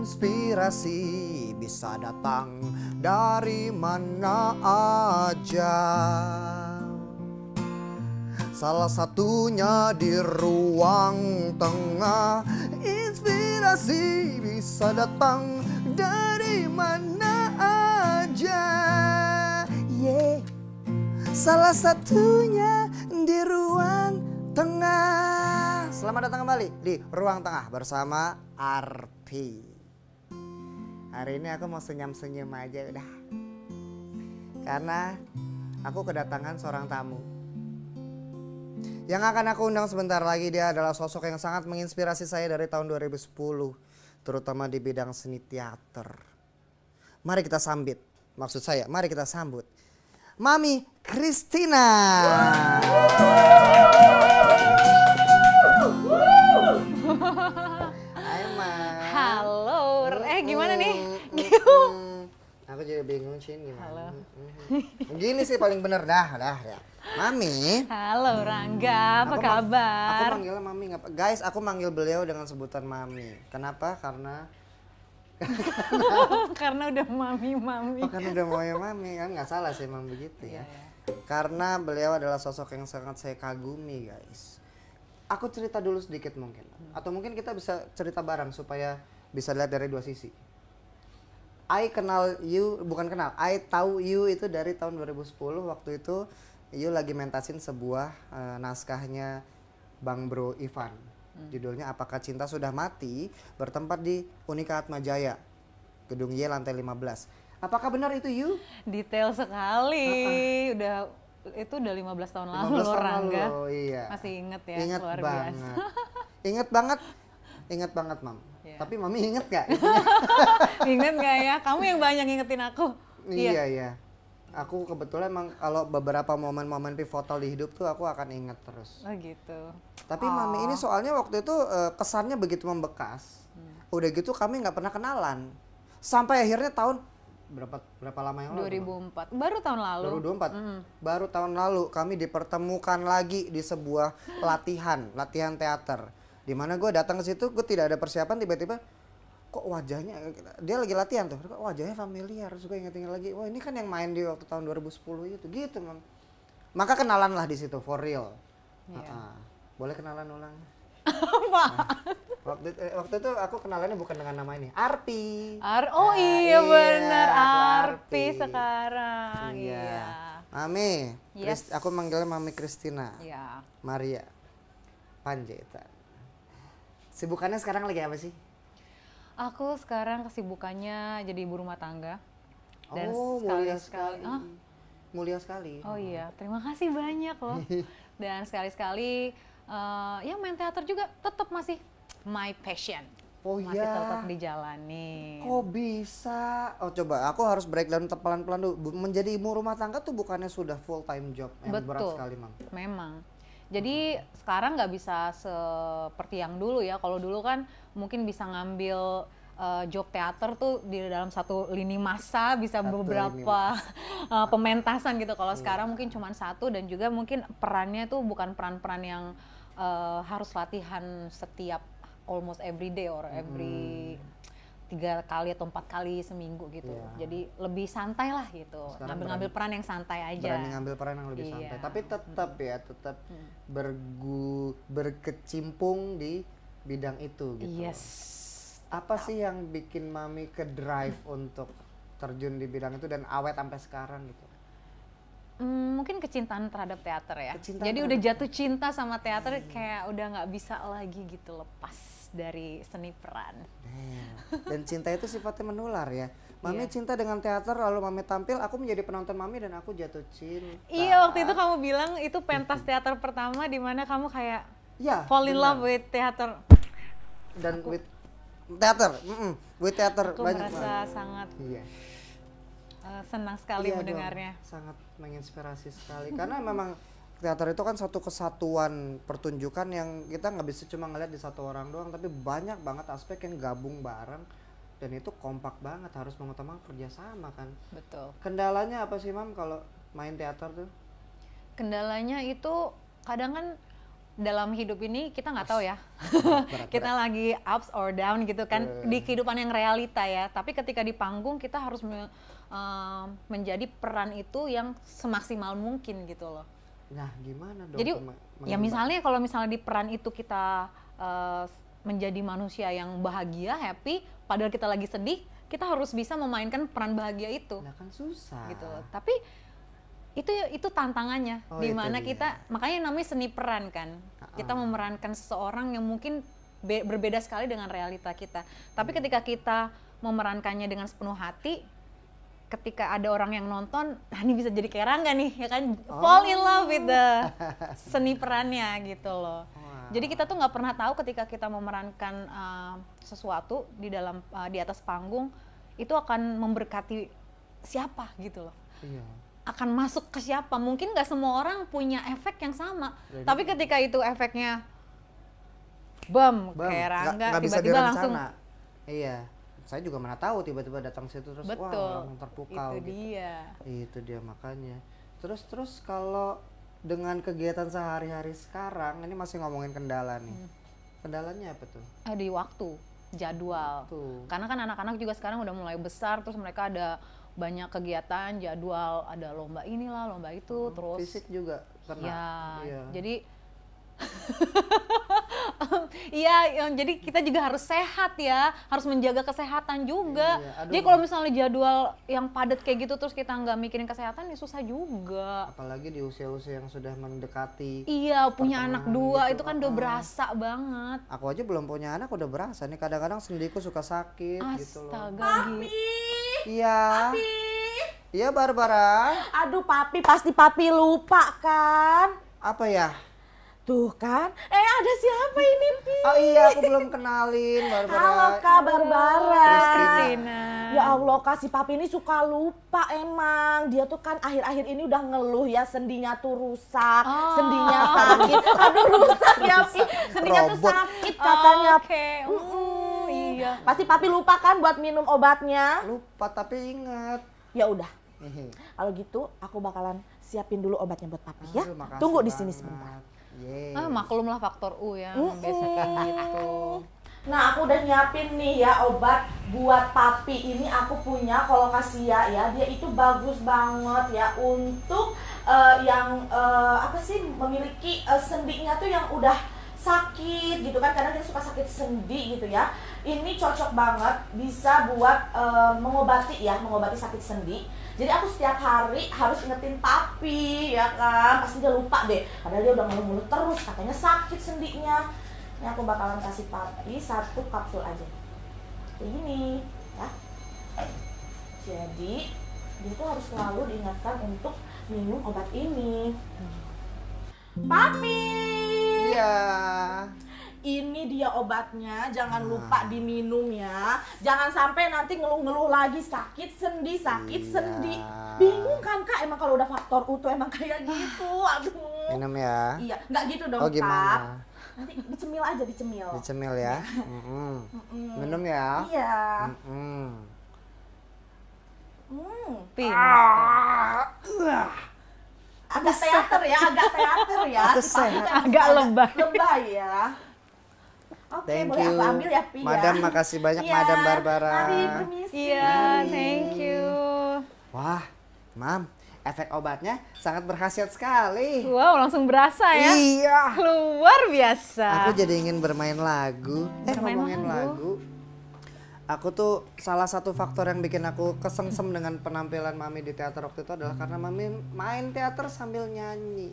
inspirasi bisa datang dari mana aja. Salah satunya di ruang tengah. Inspirasi bisa datang dari mana aja. Yeah. Salah satunya di ruang tengah. Selamat datang kembali di Ruang Tengah bersama Arpi. Hari ini aku mau senyum-senyum aja udah. Karena aku kedatangan seorang tamu. Yang akan aku undang sebentar lagi, dia adalah sosok yang sangat menginspirasi saya dari tahun 2010. Terutama di bidang seni teater. Mari kita sambut. Maksud saya, mari kita sambut Mami Christina. Hai Ma. Halo, gimana nih? Aku juga bingung Cin gimana. Halo. Gini sih paling bener dah. Mami. Halo Rangga, apa kabar? Aku manggilnya Mami nggak? Guys, aku manggil beliau dengan sebutan Mami. Kenapa? Karena udah mami. Oh, karena udah mami kan nggak salah sih emang begitu ya. Karena beliau adalah sosok yang sangat saya kagumi guys. Aku cerita dulu sedikit mungkin. Atau mungkin kita bisa cerita bareng supaya bisa lihat dari dua sisi. I tahu you itu dari tahun 2010. Waktu itu you lagi mentasin sebuah naskahnya Bang Bro Ivan. Judulnya Apakah Cinta Sudah Mati, bertempat di Unika Atmajaya, Gedung Y lantai 15. Apakah benar itu you? Detail sekali. Itu udah 15 tahun lalu loh Rangga. Iya. Masih inget ya, Ingat luar banget. biasa. Ingat banget Mam. Yeah. Tapi Mami inget gak? Ingat gak ya? Kamu yang banyak ngingetin aku. Iya. Aku kebetulan emang kalau beberapa momen-momen pivotal di hidup tuh aku akan inget terus. Oh gitu. Tapi Mami ini soalnya waktu itu kesannya begitu membekas. Udah gitu kami nggak pernah kenalan. Sampai akhirnya tahun berapa lama yang lalu? 2004. Baru tahun lalu. 2024. Baru tahun lalu kami dipertemukan lagi di sebuah latihan teater. Dimana gue datang ke situ, gue tidak ada persiapan, tiba-tiba kok wajahnya, dia lagi latihan tuh, kok wajahnya familiar, suka inget-inget lagi, wah ini kan yang main di waktu tahun 2010 itu, gitu Mam. Maka kenalan lah di situ, for real. Yeah. Boleh kenalan ulang? Apa? Waktu itu aku kenalannya bukan dengan nama ini, Arpi. Iya benar, Arpi sekarang. Iya. Mami, Yes. aku manggilnya Mami Christina. Iya. Maria Panjaitan. Sibukannya sekarang lagi apa sih? Aku sekarang kesibukannya jadi ibu rumah tangga. Dan mulia sekali. Mulia sekali. Oh iya, terima kasih banyak loh. Dan sekali-sekali ya main teater juga tetap masih my passion. Oh masih iya. tetap dijalani. Kok bisa? Oh coba, aku harus breakdown pelan-pelan dulu. Menjadi ibu rumah tangga tuh bukannya sudah full time job yang berat sekali, Mam. Memang. Jadi sekarang nggak bisa seperti yang dulu ya. Kalau dulu kan mungkin bisa ngambil job teater tuh di dalam satu lini masa bisa beberapa pementasan gitu. Kalau sekarang mungkin cuma satu, dan juga mungkin perannya tuh bukan peran-peran yang harus latihan setiap almost every day or every 3 kali atau 4 kali seminggu gitu. Jadi lebih santai lah gitu. Ngambil peran yang santai aja. Berani ngambil peran yang lebih santai. Tapi tetap berkecimpung di bidang itu gitu. Yes. Apa sih yang bikin Mami ke drive untuk terjun di bidang itu dan awet sampai sekarang gitu? Mungkin kecintaan terhadap teater ya. Jadi udah jatuh cinta sama teater, kayak udah nggak bisa lagi gitu lepas dari seni peran. Dan cinta itu sifatnya menular ya. Mami cinta dengan teater, lalu Mami tampil, aku menjadi penonton Mami dan aku jatuh cinta. Iya, waktu itu kamu bilang itu pentas teater pertama di mana kamu kayak fall in love with teater. Dan with teater, with teater aku banyak merasa sangat senang sekali mendengarnya. Sangat menginspirasi sekali karena memang teater itu kan satu kesatuan pertunjukan yang kita nggak bisa cuma ngeliat di satu orang doang, tapi banyak banget aspek yang gabung bareng dan itu kompak banget, harus mengutamakan kerjasama kan. Betul. Kendalanya apa sih Mam kalau main teater tuh? Kendalanya itu kadang kan dalam hidup ini kita nggak tahu ya. Berat, Kita lagi ups or down gitu kan di kehidupan yang realita ya. Tapi ketika di panggung kita harus menjadi peran itu yang semaksimal mungkin gitu loh. Nah, gimana dong? Jadi ya misalnya kalau misalnya di peran itu kita menjadi manusia yang bahagia, happy, padahal kita lagi sedih, kita harus bisa memainkan peran bahagia itu. Nah, kan susah. Gitu loh. Tapi itu tantangannya, di mana kita, makanya namanya seni peran kan. Kita memerankan seseorang yang mungkin berbeda sekali dengan realita kita. Tapi ketika kita memerankannya dengan sepenuh hati, ketika ada orang yang nonton, nah ini bisa jadi kayak Rangga nih, ya kan, fall in love with the seni perannya gitu loh. Jadi kita tuh nggak pernah tahu ketika kita memerankan sesuatu di atas panggung itu akan memberkati siapa gitu loh. Iya. Akan masuk ke siapa? Mungkin nggak semua orang punya efek yang sama. Tapi ketika itu efeknya kayak Rangga tiba-tiba langsung. Iya. Saya juga mana tahu tiba-tiba datang situ terus betul, wah langsung terpukau itu gitu. Itu dia makanya. Terus kalau dengan kegiatan sehari-hari sekarang, ini masih ngomongin kendala nih. Kendalanya apa tuh? Di waktu, jadwal. Karena kan anak-anak juga sekarang udah mulai besar, terus mereka ada banyak kegiatan, jadwal, ada lomba inilah, lomba itu, terus fisik juga kena. Ya, jadi iya, jadi kita juga harus sehat ya, harus menjaga kesehatan juga. Jadi kalau misalnya jadwal yang padat kayak gitu terus kita nggak mikirin kesehatan, ya susah juga. Apalagi di usia-usia yang sudah mendekati. Iya, punya anak 2 gitu, itu kan udah berasa banget. Aku aja belum punya anak udah berasa nih, kadang-kadang sendiku suka sakit gitu loh. Astaga. Iya. Iya Barbara. Aduh Papi, pasti Papi lupa kan? Apa ya? Tuh kan, ada siapa ini Pi? Oh iya, aku belum kenalin Barbara. Halo Kak Barbara. Kristina. Ya Allah Kak, si Papi ini suka lupa emang. Dia tuh kan akhir-akhir ini udah ngeluh ya, sendinya tuh rusak, sendinya sakit. Aduh rusak ya Pi, sendinya tuh sakit katanya. Iya. Pasti Papi lupa kan buat minum obatnya? Lupa tapi inget. Ya udah. Kalau gitu aku bakalan siapin dulu obatnya buat Papi ya. Tunggu di sini sebentar. Maklum lah faktor U ya, biasa kayak gitu. Nah aku udah nyiapin nih ya obat buat Papi. Ini aku punya Colocasia ya. Dia itu bagus banget ya untuk yang apa sih, memiliki sendinya tuh yang udah sakit gitu kan. Kadang kita suka sakit sendi gitu ya. Ini cocok banget, bisa buat mengobati sakit sendi. Jadi aku setiap hari harus ingetin Papi ya kan, pasti dia lupa deh. Padahal dia udah ngeluh-ngeluh terus, katanya sakit sendinya. Ini aku bakalan kasih Papi 1 kapsul aja. Kayak gini ya. Jadi dia tuh harus selalu diingatkan untuk minum obat ini. Papi. Iya. Ini dia obatnya, jangan lupa diminum ya. Jangan sampai nanti ngeluh-ngeluh lagi sakit sendi. Bingung kan Kak, emang kalau udah faktor U tuh emang kayak gitu. Aduh. Minum ya. Iya, nggak gitu dong Oh gimana? Nanti dicemil aja, dicemil. Dicemil ya. Minum ya. Iya. Agak teater ya. Agak lebay. Lebay ya. Oke, Thank boleh you. aku ambil ya, Pi ya. Madam, makasih banyak Madam Barbara. Mari, permisi. Iya, thank you. Wah, Mam, efek obatnya sangat berkhasiat sekali. Wow, langsung berasa ya. Iya. Luar biasa. Aku jadi ingin bermain lagu. Ngomongin lagu. Aku tuh salah satu faktor yang bikin aku kesengsem dengan penampilan Mami di teater waktu itu adalah karena Mami main teater sambil nyanyi.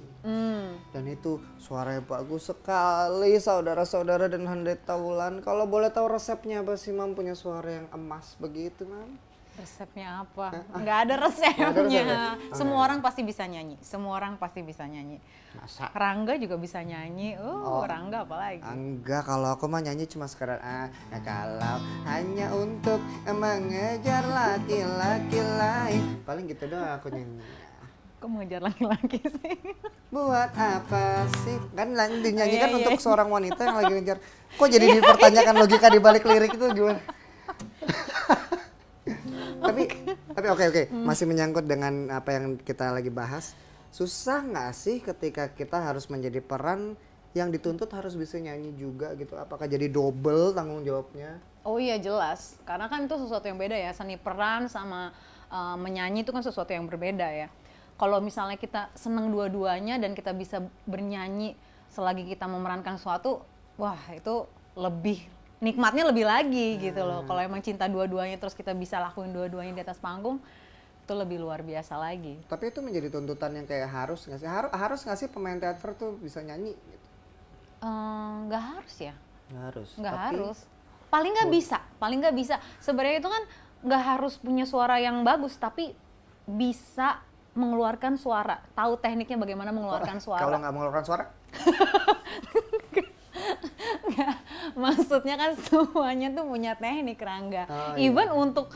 Dan itu suaranya bagus sekali, saudara-saudara dan handai taulan. Kalau boleh tahu resepnya apa sih, Mam, punya suara yang emas begitu, Mam? Resepnya apa? Nggak ada resepnya. Semua orang pasti bisa nyanyi. Masa? Rangga juga bisa nyanyi. Rangga apalagi? Enggak, kalau aku mah nyanyi cuma sekedar kalau hanya untuk mengejar laki-laki lain. Paling gitu doang aku nyanyi. Kok mengejar laki-laki sih? Buat apa sih? Kan dinyanyikan untuk seorang wanita yang lagi ngejar. Kok jadi dipertanyakan logika di balik lirik itu gimana? Tapi oke. Masih menyangkut dengan apa yang kita lagi bahas. Susah nggak sih ketika kita harus menjadi peran yang dituntut harus bisa nyanyi juga gitu? Apakah jadi double tanggung jawabnya? Oh iya jelas, karena kan itu sesuatu yang beda ya, seni peran sama menyanyi itu kan sesuatu yang berbeda ya. Kalau misalnya kita seneng dua-duanya dan kita bisa bernyanyi selagi kita memerankan sesuatu, wah itu lebih nikmatnya lebih lagi gitu loh. Kalau emang cinta dua-duanya terus kita bisa lakuin dua-duanya di atas panggung, itu lebih luar biasa lagi. Tapi itu menjadi tuntutan yang kayak harus nggak sih? Harus nggak sih pemain teater tuh bisa nyanyi? Gitu? Nggak harus ya. Nggak harus. Nggak Tapi harus. Paling nggak bisa. Sebenarnya itu kan nggak harus punya suara yang bagus, tapi bisa mengeluarkan suara. Tahu tekniknya bagaimana mengeluarkan suara. Kalau nggak mengeluarkan suara? Nggak, maksudnya kan semuanya tuh punya teknik, Rangga. Oh, Even iya. untuk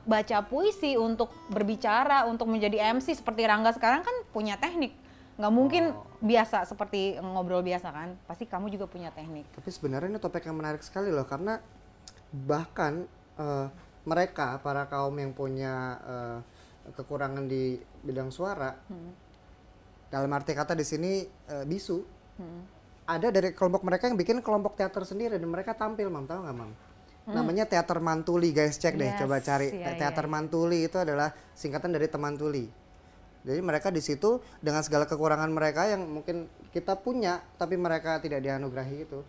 baca puisi, untuk berbicara, untuk menjadi MC seperti Rangga sekarang kan punya teknik. Nggak mungkin biasa seperti ngobrol biasa kan. Pasti kamu juga punya teknik. Tapi sebenarnya ini topik yang menarik sekali loh, karena bahkan mereka para kaum yang punya kekurangan di bidang suara, dalam arti kata di sini bisu, ada dari kelompok mereka yang bikin kelompok teater sendiri dan mereka tampil, Mam, tahu nggak, Mam? Namanya Teater Mantuli, guys, cek deh, Yes, coba cari. iya, Teater iya. Mantuli itu adalah singkatan dari teman tuli. Jadi mereka di situ dengan segala kekurangan mereka yang mungkin kita punya tapi mereka tidak dianugerahi itu,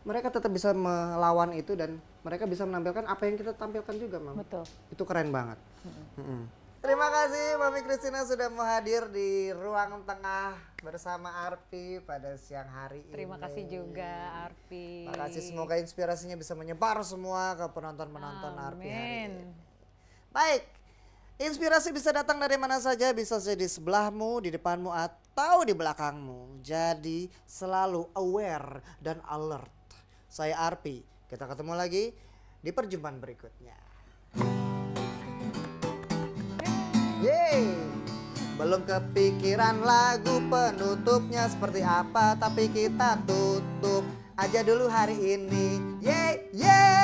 mereka tetap bisa melawan itu dan mereka bisa menampilkan apa yang kita tampilkan juga, Mam. Betul. Itu keren banget. Terima kasih Mami Christina sudah mau hadir di ruang tengah bersama Arpi pada siang hari ini. Terima kasih juga, Arpi. Terima kasih, semoga inspirasinya bisa menyebar semua ke penonton-penonton Arpi hari ini. Baik, inspirasi bisa datang dari mana saja, bisa saja di sebelahmu, di depanmu, atau di belakangmu. Jadi selalu aware dan alert. Saya Arpi, kita ketemu lagi di perjumpaan berikutnya. Yeay, belum kepikiran lagu penutupnya seperti apa, tapi kita tutup aja dulu hari ini. Yeay, yeay.